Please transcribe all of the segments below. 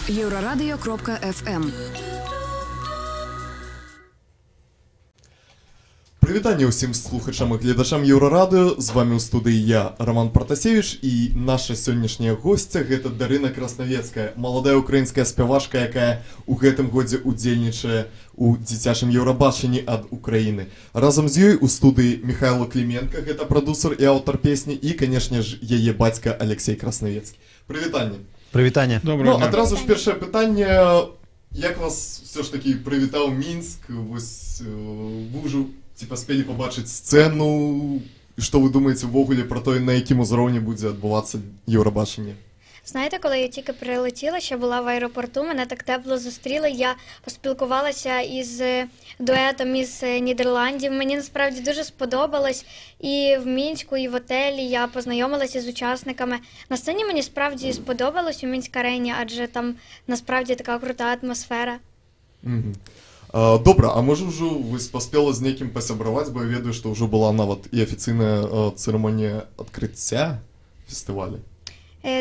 Euroradio.fm. Привітання усім слухачам і глядачам Єврорадіо. З вами у студії я, Роман Протасевич, і наша сённяшняя гостья – гэта Дарына Краснавецкая, маладая украінская спявачка, якая у гэтым годзе удзельнічае у дзіцячым Еўрабачанні ад Украіны. Разам з ёй у студыі Михайло Клименко, гэта прадусер і аўтар песні, і, канешне ж, яе бацька Алексей Краснавецкі. Прывітанне. Прывітанне. Ну, адразу ж першае пытанне. Як вас все ж таки прывітаў Мінск? Вось вы ўжо паспелі пабачыць сцэну, і што вы думаеце ўвогуле пра тое, на якім узроўні будзе адбывацца Євробачення? Знаєте, коли я тільки прилетіла, ще була в аеропорту, мене так тепло зустріли, я поспілкувалася із дуетом із Нідерландів, мені насправді дуже сподобалось, і в Мінську, і в отелі я познайомилася з учасниками. На сцені мені справді сподобалось у Мінськ-арені, адже там насправді така крута атмосфера. Добра, а може вже ви поспіли з неким посябраваць, бо я ведаю, що вже була нават і офіційна церемонія відкриття фестивалю?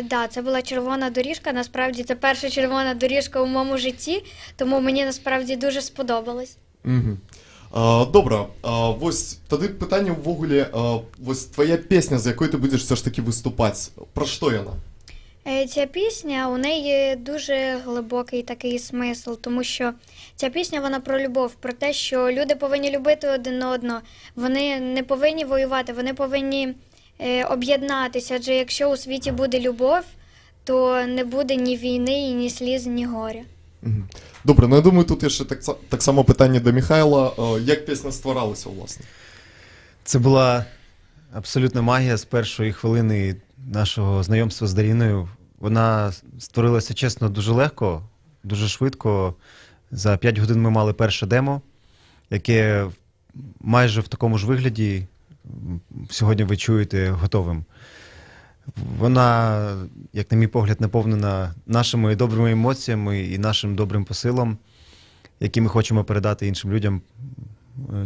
Так, це була червона доріжка, насправді це перша червона доріжка у моєму житті, тому мені насправді дуже сподобалось. Добре, ось тоді питання ввогуле, ось твоя пісня, з якою ти будеш все ж таки виступати, про що вона? Ця пісня, у неї дуже глибокий такий смисл, тому що ця пісня, вона про любов, про те, що люди повинні любити один одного, вони не повинні воювати, вони повинні об'єднатися, адже якщо у світі буде любов, то не буде ні війни, ні сліз, ні горя. Добре, ну я думаю, тут є ще так само питання до Михайла. Як пісня створалася, власне? Це була абсолютна магія з першої хвилини нашого знайомства з Даріною. Вона створилася, чесно, дуже легко, дуже швидко. За 5 годин ми мали перше демо, яке майже в такому ж вигляді сьогодні ви чуєте готовим. Вона, як на мій погляд, наповнена нашими добрими емоціями і нашим добрим посилом, які ми хочемо передати іншим людям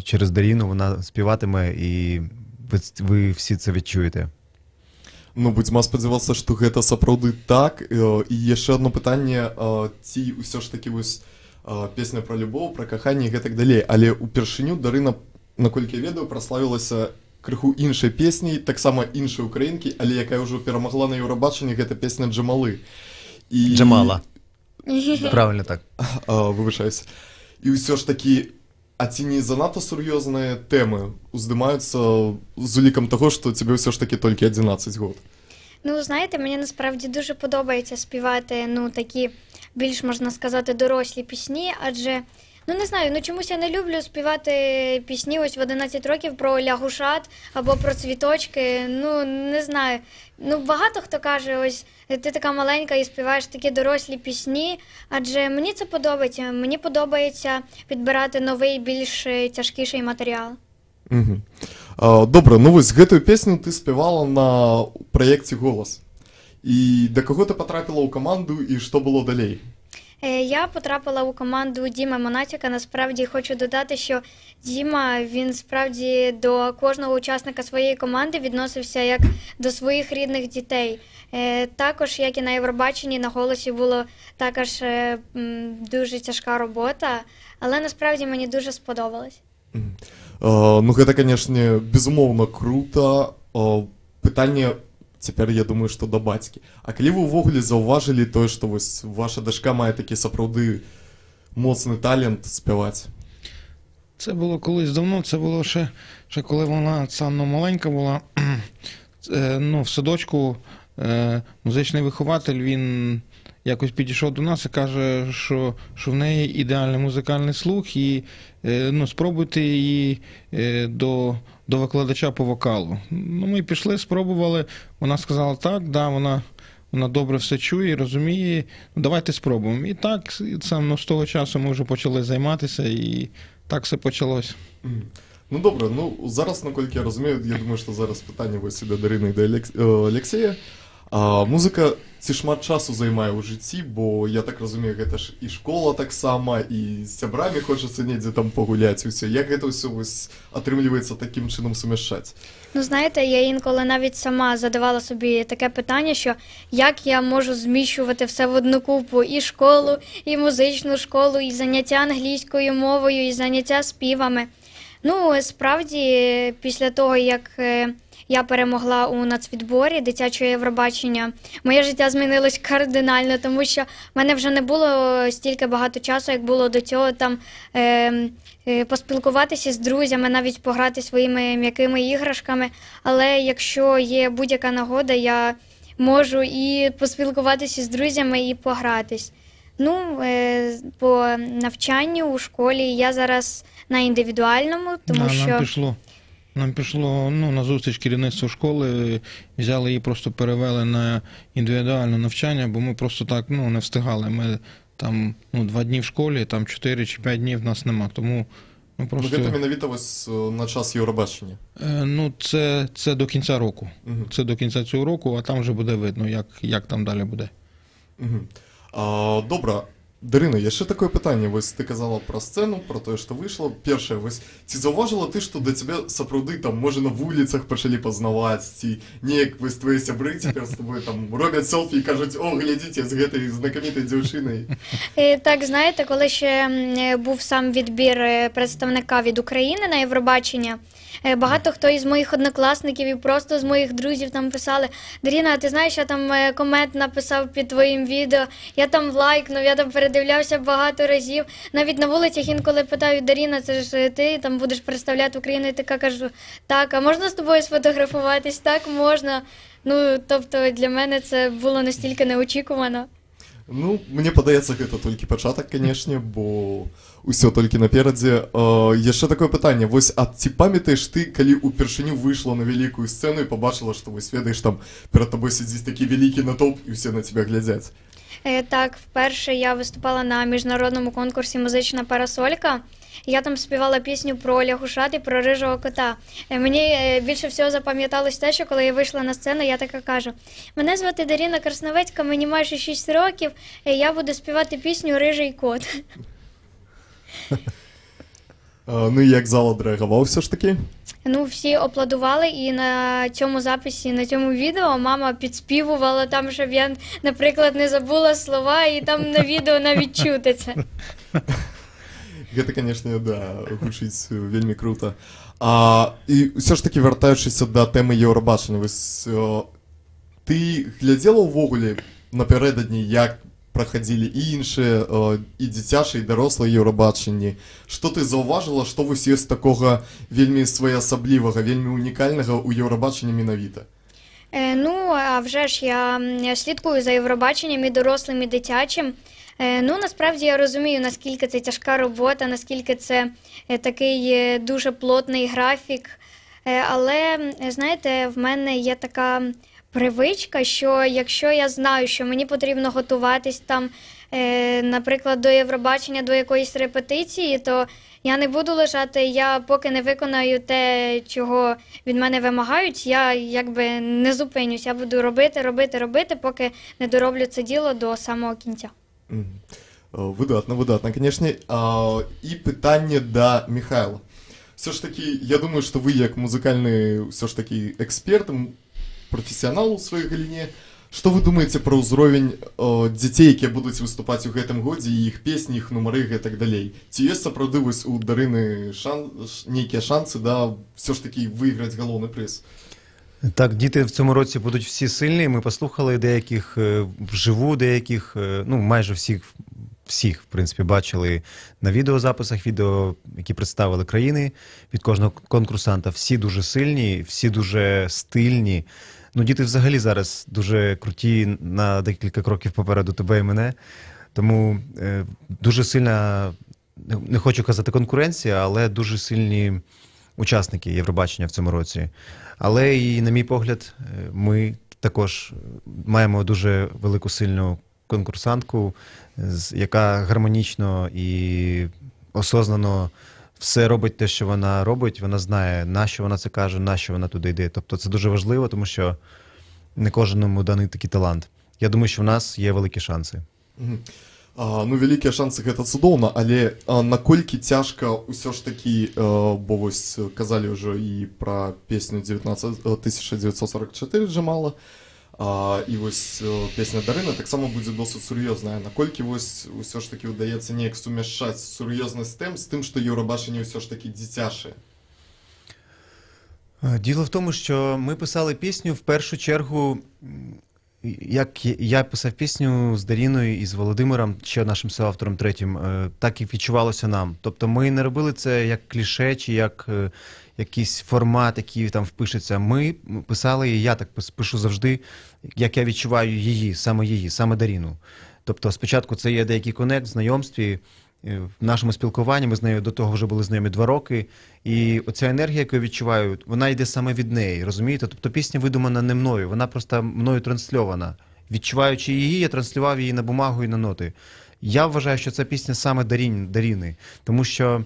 через Даріну. Вона співатиме, і ви всі це відчуєте. Ну, будзьма спадзявацца, што гэта сапраўды так. І яшчэ одно пытанне, ці ўсё ж такі вось песня пра любоў, пра каханне і гэтак далей. Але ўпершыню Дарына, наколькі я ведаю, праславілася крыху іншай песняй, таксама іншай украінкі, але якая ўжо перамагла на Еўрабачанні, гэта песня Джамалы. Джамала. Правильно так. Выбачаюся. І ўсё ж такі, а ці не занадта сур'ёзныя тэмы уздымаюцца з улікам таго, што тебе ўсё ж такі толькі 11 год? Ну, знаєте, мені насправді дуже подобається співати, такі більш, можна сказати, дорослі пісні, адже, не знаю, чомусь я не люблю співати пісні ось в 11 років про лягушат або про цвіточки, не знаю. Багато хто каже, ось, ти така маленька і співаєш такі дорослі пісні, адже мені це подобається. Мені подобається підбирати новий, більш тяжкіший матеріал. Добре, ось гэтую песню ти співала на праекце «Голос». І до кого ти потрапила у команду і що було далі? Я потрапила у команду Діми Монатіка. Насправді хочу додати, що Діма, він справді до кожного учасника своєї команди відносився як до своїх рідних дітей. Також, як і на Євробаченні, на «Голосі» було також дуже тяжка робота, але насправді мені дуже сподобалось. Гэта, конечно, безумоўна круто. Пытанне цяпер, я думаю, што да бацькі. А калі вы ўвогуле заўважылі тое, што вось ваша дачка мае такі сапраўды моцны талент спяваць? Це було колись давно, це було ще коли вона саме маленька була. В садочку музичний вихователь, він якось підійшов до нас і каже, що в неї ідеальний музикальний слух, і спробуйте її до викладача по вокалу. Ми пішли, спробували, вона сказала так, вона добре все чує, розуміє, давайте спробуємо. І так, з того часу ми вже почали займатися, і так все почалось. Добре, зараз, наколькі я розумію, я думаю, що зараз питання ось і до Дарини, і до Олексія. Музыка ці шмат часу займае ў жыцці, бо я так разумею, гэта ж і школа таксама, і з сябрамі хочацца недзе там пагуляць, і ўсё. Як гэта ўсё атрымліваецца такім чынам сумяшчаць? Ну, знаєте, я інколи навіть сама задавала собі таке питання, що як я можу зміщувати все в одну купу, і школу, і музичну школу, і заняття англійською мовою, і заняття співами. Ну, справді, після того, як я перемогла у нацвідборі дитячого Євробачення, моє життя змінилось кардинально, тому що в мене вже не було стільки багато часу, як було до цього, там поспілкуватися з друзями, навіть пограти своїми м'якими іграшками. Але якщо є будь-яка нагода, я можу і поспілкуватися з друзями, і погратись. Ну, по навчанню у школі я зараз на індивідуальному, тому що... Нам пішло на зустріч керівництву школи, взяли її, просто перевели на індивідуальне навчання, бо ми просто так не встигали. Ми там 2 дні в школі, там 4 чи 5 днів нас нема, тому просто... Гэта менавіта ось на час Євробачення? Це до кінця року. Це до кінця цього року, а там вже буде видно, як там далі буде. Добре. Дарина, яшчэ такое пытанне. Вось ты казала пра сцэну, пра тое, што выйшла. Першае, вось ці заўважыла ты, што да цябе сапраўды там, можа, на вуліцах пачалі пазнаваць, ці неяк вось твае сябры цяпер з тобой там робяць селфі і кажуць: «О, глядзіце, з гэтай знакамітай дзяўчынай». Так, знаєте, коли ще був сам відбір представника від України на Євробачення, багато хто із моїх однокласників і просто з моїх друзів там писали: «Дарина, ти знаєш, я там комент написав під твоїм відео, я там лайкнув, я там передивлявся багато разів». Навіть на вулицях інколи питають: «Дарина, це ж ти там будеш представляти Україну?» І така кажу: «Так, а можна з тобою сфотографуватись?» «Так, можна». Ну, тобто для мене це було настільки неочікувано. Ну, мне падаецца, гэта толькі пачатак, канешне, бо ўсё толькі наперадзе. Яшчэ такое пытанне. Вось, а ці памятаеш ты, калі ўпершыню выйшла на вялікую сцэну і побачыла, што вось ведаеш, там перад табой сядзіць такі вялікі натоўп і ўсе на цябе глядзяць? Так, вперше я виступала на міжнародному конкурсі «Музична парасолька». Я там співала пісню про лягушат і про рижого кота. Мені більше всього запам'яталось те, що коли я вийшла на сцену, я така кажу: «Мене звати Дарина Красновецька, мені майже 6 років, я буду співати пісню «Рижий кот». Ну і як зал відреагував все ж таки? Ну, всі аплодували, і на цьому записі, на цьому відео мама підспівувала там, щоб я, наприклад, не забула слова, і там на відео навіть чути це. Гэта, канешне, да, гучыць вельмі крута. І ўсё ж такі, вяртаючыся да тэмы Еўрабачання, вось ты глядзела ўвогуле напярэдадні, як прахадзілі і іншыя, і дзіцячыя, і дарослыя Еўрабачанні? Што ты заўважыла, што вось ёсць такога вельмі своеасаблівага, вельмі унікальнага ў Еўрабачанні менавіта? Ну, а вже ж я слідкую за Євробаченням і дорослим, і дитячим. Ну, насправді я розумію, наскільки це тяжка робота, наскільки це такий дуже плотний графік. Але, знаєте, в мене є така привичка, що якщо я знаю, що мені потрібно готуватись там, наприклад, до Євробачення, до якоїсь репетиції, то я не буду лежати, я поки не виконаю те, чого від мене вимагають, я якби не зупинюсь, я буду робити, поки не дороблю це діло до самого кінця. Выдатна, канешне. І пытанне да Михайла. Все ж таки, я думаю, што вы як музыкальны все ж таки эксперт, прафесіянал у сваёй галіне, што вы думаеце пра ўзровень дзяцей, якія будуць выступаць у гэтым годзе, і іх песні, іх нумары і так далей? Ці ёсць сапраўды вось у Дарыны нейкія шансы, да, все ж таки выйграць галоўны прыз? Так, діти в цьому році будуть всі сильні. Ми послухали деяких вживу, деяких, ну, майже всіх, в принципі, бачили на відеозаписах, відео, які представили країни від кожного конкурсанта. Всі дуже сильні, всі дуже стильні. Ну, діти взагалі зараз дуже круті, на декілька кроків попереду тебе і мене. Тому дуже сильна, не хочу казати конкуренція, але дуже сильні учасники Євробачення в цьому році. Але і, на мій погляд, ми також маємо дуже велику сильну конкурсантку, яка гармонічно і осознано все робить те, що вона робить. Вона знає, на що вона це каже, на що вона туди йде. Тобто це дуже важливо, тому що не кожному даний такий талант. Я думаю, що в нас є великі шанси. Ну, вялікія шансы гэта цудоўна, але наколькі цяжка ўсё ж такі, бо вось казалі ўжо і пра песню 1944 Джамала, і вось песня Дарына таксама будзе досыць сур'ёзная. Наколькі вось усё ж такі ўдаецца неяк сумяшчаць сур'ёзнасць тэм з тым, што Євробачення ўсё ж такі дзіцячае? Діло в тому, що ми писали пісню в першу чергу, як я писав пісню з Даріною і з Володимиром, ще нашим соавтором третім, так і відчувалося нам. Тобто ми не робили це як кліше чи як якийсь формат, який там впишеться. Ми писали, і я так пишу завжди, як я відчуваю її, саме Даріну. Тобто спочатку це є деякий конект, знайомстві, в нашому спілкуванні, ми з нею до того вже були знайомі 2 роки, і оця енергія, яку я відчуваю, вона йде саме від неї, розумієте? Тобто пісня видумана не мною, вона просто мною трансльована. Відчуваючи її, я транслював її на бумагу і на ноти. Я вважаю, що це пісня саме Даріни, тому що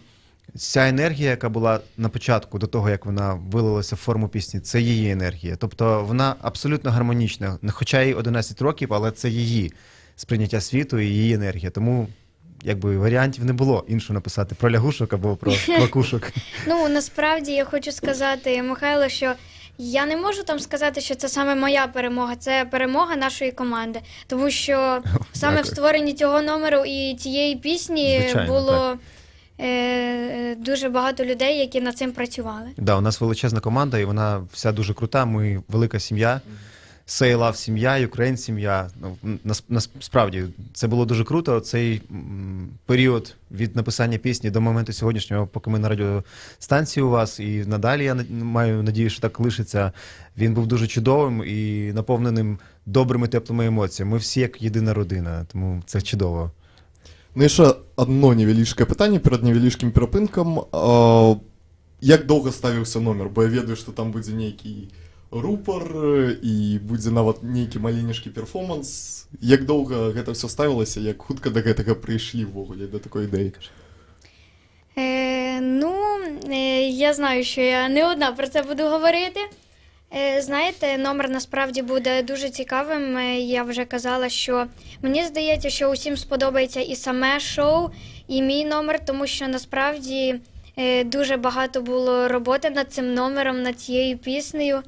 ця енергія, яка була на початку, до того, як вона вилилася в форму пісні, це її енергія. Тобто вона абсолютно гармонічна, хоча їй 11 років, але це її сприйняття світу і її енергія. Тому якби варіантів не було іншого написати про лягушок або про квакушок. Ну, насправді я хочу сказати, Михайло, що я не можу там сказати, що це саме моя перемога, це перемога нашої команди. Тому що саме в створенні цього номеру і цієї пісні було дуже багато людей, які над цим працювали. Да, у нас величезна команда, і вона вся дуже крута, ми велика сім'я. Say Love сім'я, Ukraine сім'я. Насправді, це було дуже круто. Цей період від написання пісні до моменту сьогоднішнього, поки ми на радіостанції у вас, і надалі, я маю надію, що так лишиться, він був дуже чудовим і наповненим добрими, теплими емоціями. Ми всі як єдина родина, тому це чудово. Ну і ще одно невеличке питання перед невеличким перепинком. Як довго ставився номер? Бо я ведаю, що там буде некий рупор і будзе нават нейкі маленечкі перформанс. Як доўга гэта ўсё ставілася, як хутка да гэтага прыйшлі ўвогуле, да такой ідэі? Я знаю, що я не одна про це буду говорити. Знаєте, номер насправді буде дуже цікавим. Я вже казала, що мені здається, що усім сподобається і саме шоу, і мій номер, тому що насправді дуже багато було роботи над цим номером, над цією піснею.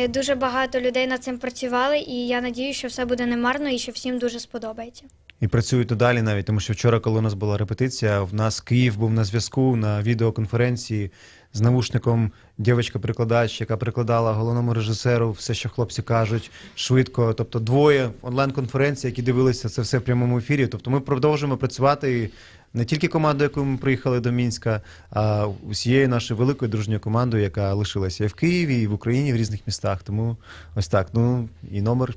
Дуже багато людей над цим працювали, і я надію, що все буде немарно і що всім дуже сподобається. І працюють і далі навіть, тому що вчора, коли у нас була репетиція, в нас Київ був на зв'язку, на відеоконференції з навушником дівчинка-перекладач, яка перекладала головному режисеру все, що хлопці кажуть, швидко. Тобто 2 онлайн-конференції, які дивилися це все в прямому ефірі. Тобто ми продовжуємо працювати не тільки командою, якою ми приїхали до Мінська, а усією нашою великою дружньою командою, яка лишилася і в Києві, і в Україні, в різних містах. Тому ось так. Ну, і номер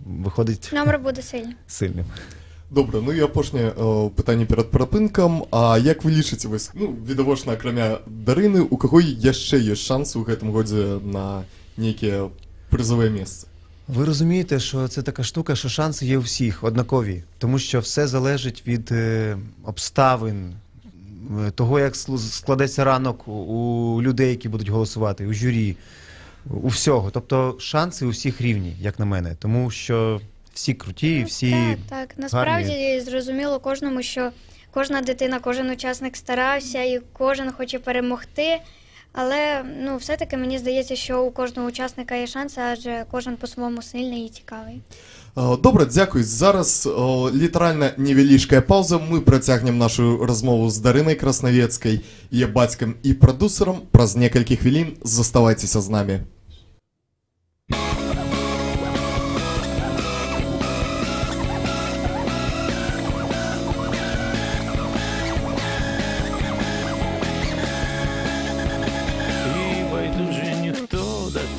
виходить... Номер буде сильним. Добре, ну і апошнє питання перед перепинком. А як ви лічыце, вось, відавочна, акрамя Дарыны, у каго яшчэ ёсць шанс у гэтым годзе на нейкія призове месца? Ви розумієте, що це така штука, що шанси є у всіх однакові, тому що все залежить від обставин, того, як складеться ранок у людей, які будуть голосувати, у журі, у всього. Тобто шанси у всіх рівні, як на мене, тому що всі круті, всі Так, насправді зрозуміло кожному, що кожна дитина, кожен учасник старався і кожен хоче перемогти. Але все-таки мені здається, що у кожного учасника є шанс, адже кожен по-своєму сильний і цікавий. Добре, дякую. Зараз літаральна невеличка пауза. Ми працягнем нашу розмову з Дариною Краснавецькою, її батьком і продюсером. Праз некалькі хвилин заставайтеся з нами.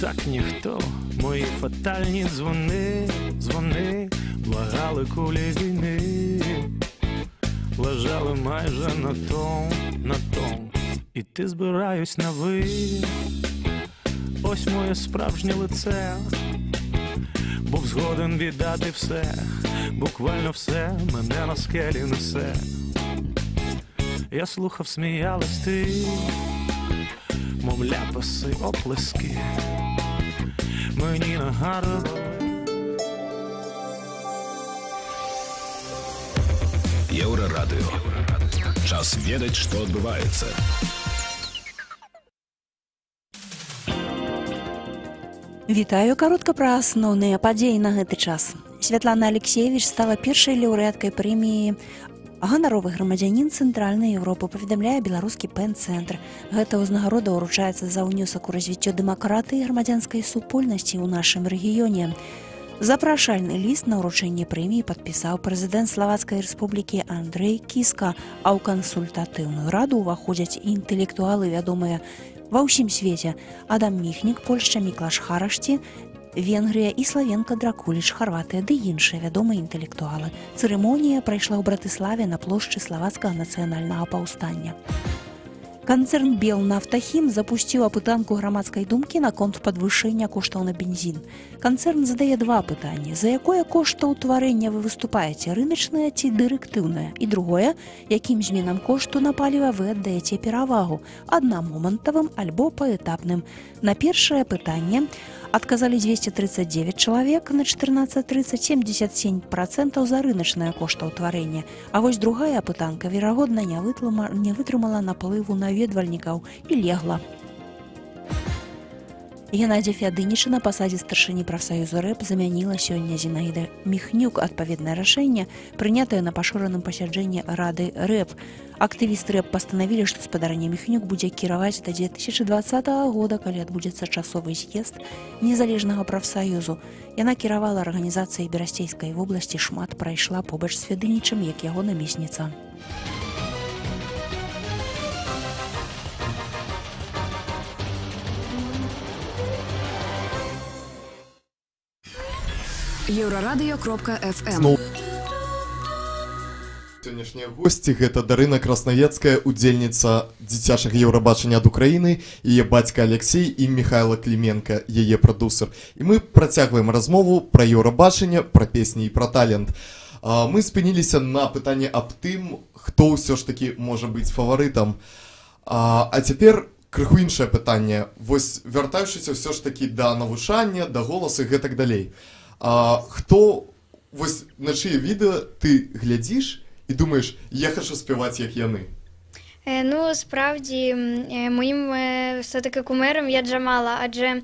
Так ніхто, мої фатальні дзвони, благали кулі війни, лежали майже на том, іти збираюсь на ви. Ось моє справжнє лице, був згоден віддати все, буквально все мене на скелі несе. Я слухав, сміялась ти, мов ляпаси, оплески. мені нагадували. Еўрарадыё. Час ведаць, што адбываецца. Вітаю, каротка пра асноўныя падзеі на гэты час. Святлана Алексеевич стала першай лаўрэаткай прэміі «Ганаровы грамадзянін Цэнтральнай Еўропы», паведамляе беларускі пэн-цэнтр. Гэта ўзнагарода ўручаецца за ўнёсак у развіццё дэмакратыі і грамадзянскай супольнасці ў нашым рэгіёне. Запрашальны ліст на ўручэнне прэміі падпісаў прэзідэнт Славацкай Рэспублікі Андрэй Кіска, а ў кансультатыўную раду ўваходзяць інтэлектуалы, вядомыя ва ўсім свеце: Адам Міхнік, Польшча, Міклаш Харашці, Венгрыя і Славенка Дракуліч, Харватыя ды іншыя вядомыя інтэлектуалы. Цырымонія прайшла ў Братыславе на плошчы славацкага нацыянальнага паўстання. Канцэрн «Белнафтахім» запусціў апытанку грамадскай думкі наконт падвышэння коштаў на бензін. Канцэрн задае два пытанні: за якое коштаўтварэнне вы выступаеце, рыначнае ці дырэктыўнае? І другое, якім зменам кошту на паліва вы аддаеце перавагу, аднамомантавым альбо паэтапным? На першае пытанне адказалі 239 чалавек, на 14:30 77% за рыначнае коштаўтварэнне. А вось другая апытанка, верагодна, не вытрымала наплыву наведвальнікаў і легла. Геннадзя Фядыніча на пасадзе старшыні прафсаюза рэп замяніла сёння Зінаіда Міхнюк. Адпаведнае рашэнне прынятае на пашыраным пасяджэнні рады рэп. Актывісты рэп пастанавілі, што спадарня Міхнюк будзе кіраваць да 2020 года, калі адбудзецца часовы з'езд незалежнага прафсаюзу. Яна кіравала арганізацыяй Берасцейскай вобласці, шмат прайшла побач з Фядынічам як яго намесніца. Еўрарадыё.фм. Сённяшнія госці — гэта Дарына Краснавецкая, удзельніца дзіцячага Еўрабачання ад Украіны, яе бацька Алексей і Михайло Кліменка, яе прадусер. І мы працягваем размову пра Еўрабачанне, пра песні і пра талент. Мы спыніліся на пытанні аб тым, хто ўсё ж такі можа быць фаварытам. А цяпер крыху іншае пытанне. Вось вяртаючыся ўсё ж такі да навучання, да голасу і гэтак далей. Хто, вось на чые відэа ты глядзіш і думаєш, я хочу співати, як яны? Ну, справді, моїм все-таки кумиром є Джамала, адже,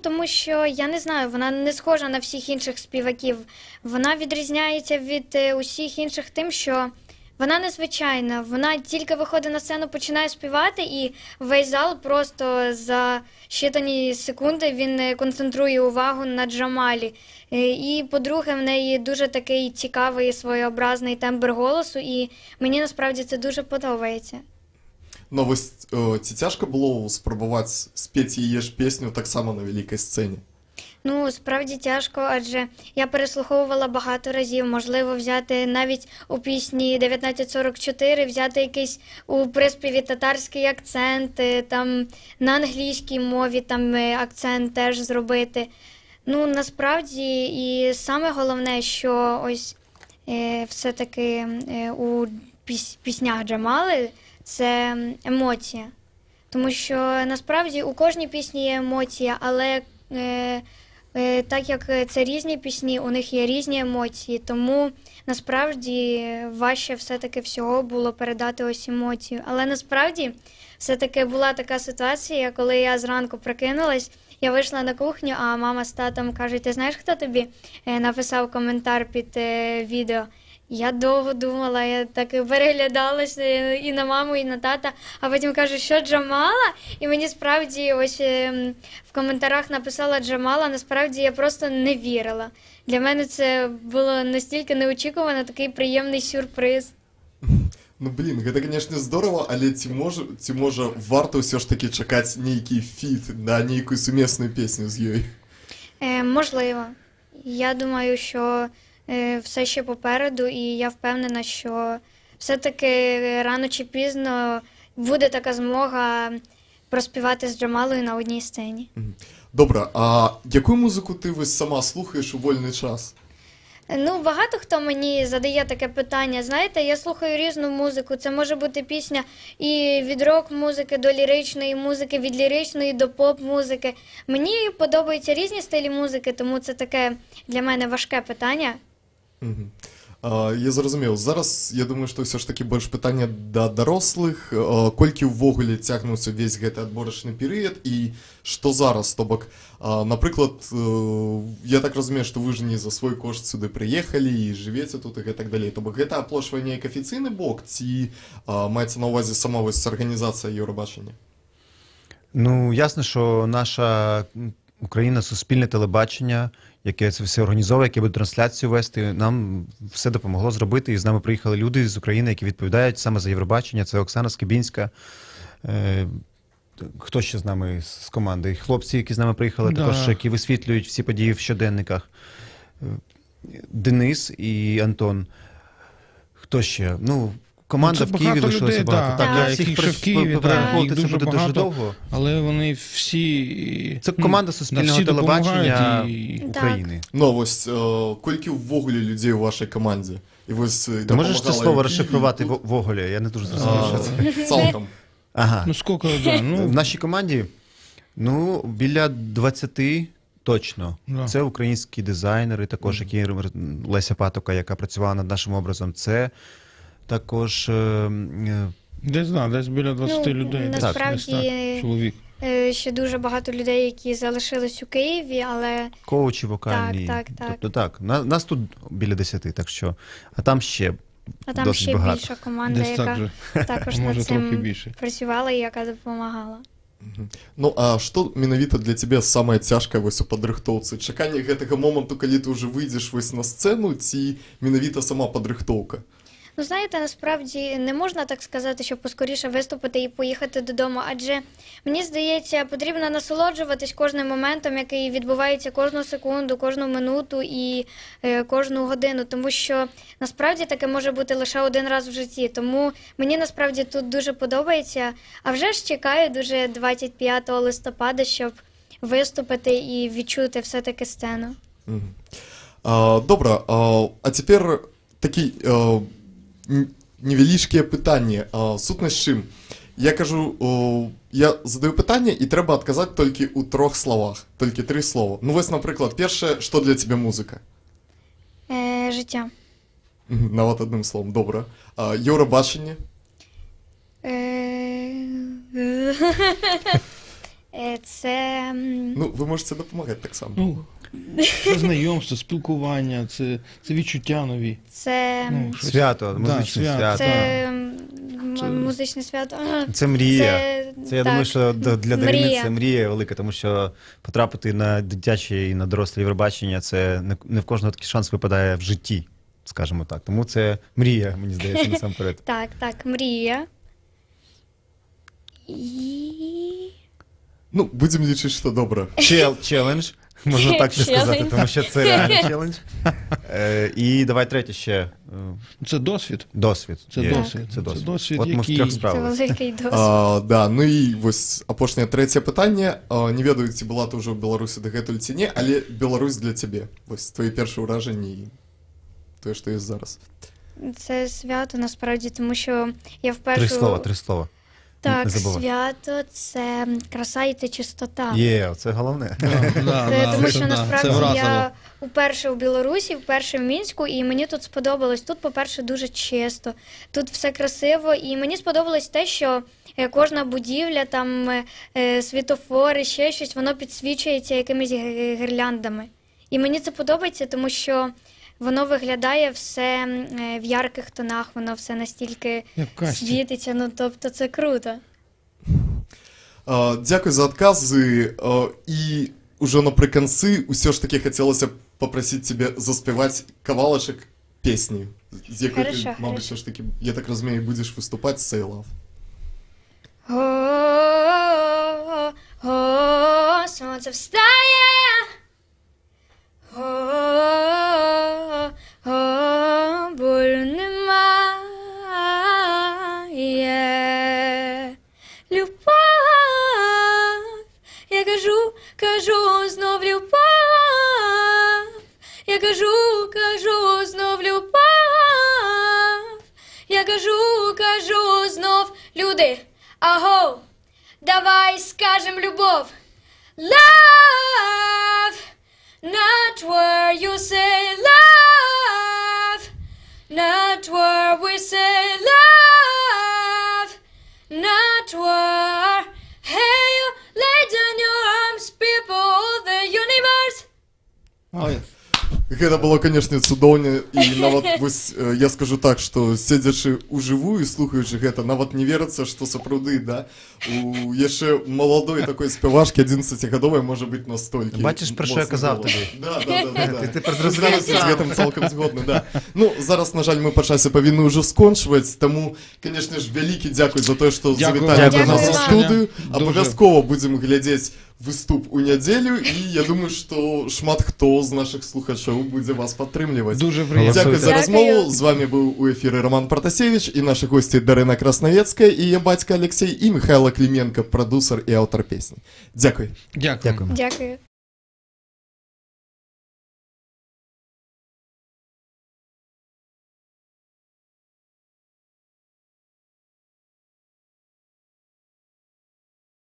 тому що, я не знаю, вона не схожа на всіх інших співаків. Вона відрізняється від усіх інших тим, що вона незвичайна. Вона тільки виходить на сцену, починає співати, і весь зал просто за щитані секунди він концентрує увагу на Джамалі. І, по-друге, в неї дуже такий цікавий, своєобразний тембр голосу, і мені насправді це дуже подобається. Ну, ось ці тяжко було спробувати спіти її ж пісню так само на великій сцені? Ну, справді тяжко, адже я переслуховувала багато разів. Можливо, взяти навіть у пісні 1944, взяти якийсь у приспіві татарський акцент, там на англійській мові там акцент теж зробити. Ну, насправді, і саме головне, що ось все-таки у піснях Джамали це емоція. Тому що, насправді, у кожній пісні є емоція, але так як це різні пісні, у них є різні емоції, тому насправді важче все-таки всього було передати ось емоцію. Але насправді все-таки була така ситуація, коли я зранку прокинулась, я вийшла на кухню, а мама з татом кажуть, ти знаєш, хто тобі написав коментар під відео? Я довго думала, я так переглядалася і на маму, і на тата, а потім кажу, що Джамала? І мені справді ось в коментарях написала Джамала, насправді я просто не вірила. Для мене це було настільки неочікувано, такий приємний сюрприз. Ну, блін, гэта, конечно, здорово, але ці може варто все ж таки чекати нейкий фіт, на нейкую сумісну пісню з ёй? Можливо. Я думаю, що все ще попереду, і я впевнена, що все-таки рано чи пізно буде така змога проспівати з Джамалою на одній сцені. Добре, а яку музику ти ось сама слухаєш у вольний час? Ну, багато хто мені задає таке питання. Знаєте, я слухаю різну музику. Це може бути пісня і від рок-музики до ліричної музики, від ліричної до поп-музики. Мені подобаються різні стилі музики, тому це таке для мене важке питання. Мгм. Я зрозумів. Зараз, я думаю, що все ж таки більше питання до дорослих. Колькі ввогуле тягнуться весь гэты адборачны перыяд і што зараз? То бок, наприклад, я так разумею, што вы ж не за свой кошт сюды прыехалі і жывеце тут і так далей. То бок, гэта аплошвае неяк афіцыйны бок ці маецца на ўвазе сама вось арганізацыя Євробачення? Ну, ясно, що наша Україна суспільне телебачення, яке це все організовує, яке буде трансляцію вести, нам все допомогло зробити. І з нами приїхали люди з України, які відповідають саме за Євробачення. Це Оксана Скибінська. Хто ще з нами з команди? І хлопці, які з нами приїхали, також, які висвітлюють всі події в щоденниках. Денис і Антон. Хто ще? Ну, команда в Києві лишилася багато. Так, я всіх в Києві, перераховувати їх це буде дуже багато, довго. Але вони всі... Це команда суспільного телебачення України. Ну, ось, колькі ввогуле людей у вашій команді? І ось Ти можеш це слово розшифрувати ввогуле? Я не дуже зрозумів, що це. Цалком. Ага. Ну, скільки, да, ну... В нашій команді, ну, біля 20 точно. Да. Це українські дизайнери, також, які Леся Патока, яка працювала над нашим образом. Це також... Десь біля 20 людей. Насправді, так, чоловік. Ще дуже багато людей, які залишились у Києві, але... Коучі вокальні. Так. Тобто так, нас тут біля 10, так що... А там ще А там досить ще багато. більша команда, Десь яка також може, над трохи цим більше. працювала і яка допомагала. Ну, а што менавіта для цябе самае цяжкае вось у падрыхтоўцы? Чаканне гэтага моманту, калі ты ўжо выйдзеш вось на сцэну, ці менавіта сама падрыхтоўка? Ну, знаєте, насправді не можна так сказати, що поскоріше виступити і поїхати додому, адже, мені здається, потрібно насолоджуватись кожним моментом, який відбувається кожну секунду, кожну минуту і кожну годину, тому що насправді таке може бути лише один раз в житті, тому мені насправді тут дуже подобається, а вже ж чекаю дуже 25 листопада, щоб виступити і відчути все-таки сцену. Добре, а тепер такий... невялічкія пытанні. Сутнасць чым? Я кажу, я задаю пытанне, і трэба адказаць толькі ў 3 словах. Толькі 3 слова. Ну вось, напрыклад, першае, што для цябе музыка? Життя. Нават адным словом, добра. Еўрабачанне? Це... Ну, ви можете допомагати так само. Ну, це знайомство, спілкування, це відчуття нові. Це... Ну, щось. Свято, музичне свято. Це музичне свято. Це мрія. Це, я думаю, що для Дарини це мрія велика, тому що потрапити на дитяче і на доросле Євробачення, це не в кожного такий шанс випадає в житті, скажімо так. Тому це мрія, мені здається, насамперед. Так, мрія. І... Ну, будемо лічити, що добре. Челендж, можна так ще сказати, тому що це реальний челендж. І давай третє ще. Це досвід. Досвід. Це досвід, От ми в 3 Це справилися. великий досвід. Да, ну і вось апошняе трэцяе пытанне. Не ведаю, ці была ты ўжо ў Беларусі дагэтуль ці не, але Беларусь для цябе. Вось твои першыя ўражанні і тое, што ёсць зараз. Це свято, насправді, тому що я вперше... 3 слова. Так, свято – це краса і це чистота. Це головне. Тому що насправді я вперше у Білорусі, вперше в Мінську, і мені тут сподобалось. Тут, по-перше, дуже чисто, тут все красиво, і мені сподобалось те, що кожна будівля, там світлофори, ще щось, воно підсвічується якимись гірляндами. І мені це подобається, тому що воно виглядає все в ярких тонах, воно все настільки світиться, ну тобто це круто. Дякую за адказы. І уже напрыканцы ўсё ж таки хацелася попросить тебе заспяваць кавалачак песні, з якой ти, мабуть, все ж таки, я так розумію, будеш виступати з Say Love. О, сонце встає, болю немає, любов, я кажу, знов любов, я кажу, кажу знов, люди, аго, давай скажем любов. Love, not where you say love, not where we say love, not where, hey, you lay down your arms, people, the universe. Але Гэта было, канешне, цудоўна, і нават вось я скажу так, што седзячы ўжыву і слухаючы гэта, нават не верыцца, што сапраўды, да, у яшчэ маладой такой спявашкі 11-гадовай можа быць настолькі. Бачыш, пра што я казаў тобі? Да. Ты зразумеў з гэтым цалкам згодны, да. Ну, зараз, на жаль, мы па часе павінны ўжо скончваць, таму, канешне ж, вялікі дзякуй за тое, што завіталі да нас у студыю. Абавязкова будзем глядзець выступ у нядзелю, і я думаю, што шмат хто з нашых слухачоў будзе вас падтрымліваць. дуже приємно. Дзякуй за размову. З вами быў у эфіры Роман Пратасевіч і нашы госці Дарына Краснавецкая і яе бацька Алексей і Михайло Кліменко, прадусер і аўтар песні. Дзякуй. Дякую. Дякую. Дякую.